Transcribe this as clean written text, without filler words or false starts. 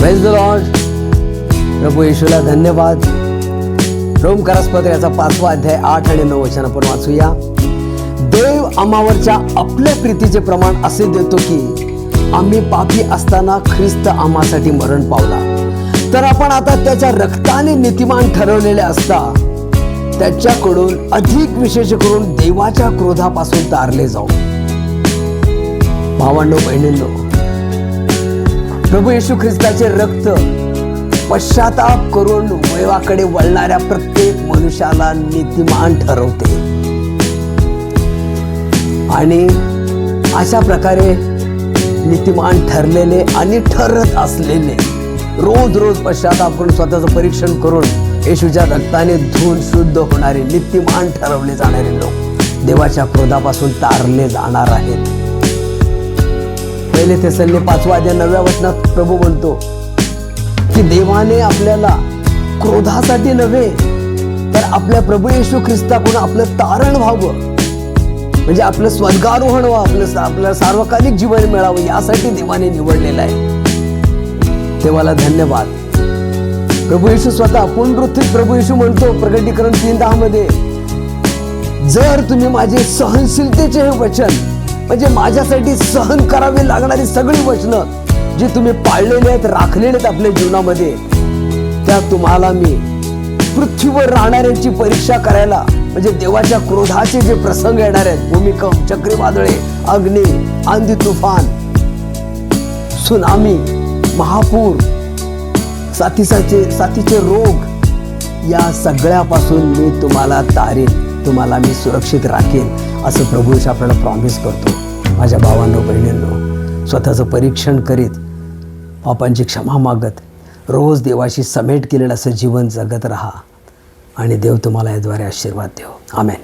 Praise the Lord. प्रभू येशूला धन्यवाद. रोमकरासपत्र याचा 5वा अध्याय 8 आणि 9 वचन आपण वाचूया. देव आम्हावरच्या आपल्या प्रीतीचे प्रमाण असे देतो की आम्ही पापी असताना ख्रिस्त आम्हासाठी मरण पावला, तर आपण आता त्याच्या रक्ताने नीतिमान ठरवलेले असता त्याच्याकडून अधिक विशेष करून देवाच्या क्रोधापासून तारले जाऊ. भावांनो बहिणींनो, प्रभू येशू ख्रिस्ताचे रक्त पश्चाताप करून देवाकडे वळणाऱ्या प्रत्येक मनुष्याला नीतिमान ठरवते. आणि अशा प्रकारे नीतिमान ठरलेले आणि ठरत असलेले रोज रोज पश्चाताप करून स्वतःचं परीक्षण करून येशूच्या रक्ताने धुवून शुद्ध होणारे नीतिमान ठरवले जाणारे लोक देवाच्या क्रोधापासून तारले जाणार आहेत. पहिले थेसलोनिके 5वा अध्याय 9व्या वचनात प्रभू म्हणतो की देवाने आपल्याला क्रोधासाठी नव्हे तर आपल्या प्रभू येशू ख्रिस्ताकडून आपलं तारण व्हावं, म्हणजे आपलं स्वर्गारोहण व्हावं, आपल्याला सार्वकालिक जीवन मिळावं, यासाठी देवाने निवडलेलं आहे. देवाला धन्यवाद. प्रभू येशू स्वतः पुनरुत्थित प्रभू येशू म्हणतो प्रकटीकरण 3:10 मध्ये, जर तुम्ही माझे सहनशीलतेचे हे वचन, म्हणजे माझ्यासाठी सहन करावे लागणारी सगळी वचनं जी तुम्ही पाळलेली आहेत, राखलेली आहेत आपल्या जीवनामध्ये, त्या तुम्हाला मी पृथ्वीवर राहणाऱ्यांची परीक्षा करायला, म्हणजे देवाच्या क्रोधाचे जे प्रसंग येणार आहेत, भूमिकंप, चक्रीवादळे, अग्नी, आंधी, तुफान, सुनामी, महापूर, साथीचे रोग, या सगळ्यापासून मी तुम्हाला तारीन, तुम्हाला मी सुरक्षित राखेन, असं प्रभू येशू आपल्याला प्रॉमिस करतो. माझ्या भावांनो बहिणींनो, स्वतःचं परीक्षण करीत, पापांची क्षमा मागत, रोज देवाशी समेट केलेलं असं जीवन जगत राहा आणि देव तुम्हाला याद्वारे आशीर्वाद देव. आमेन.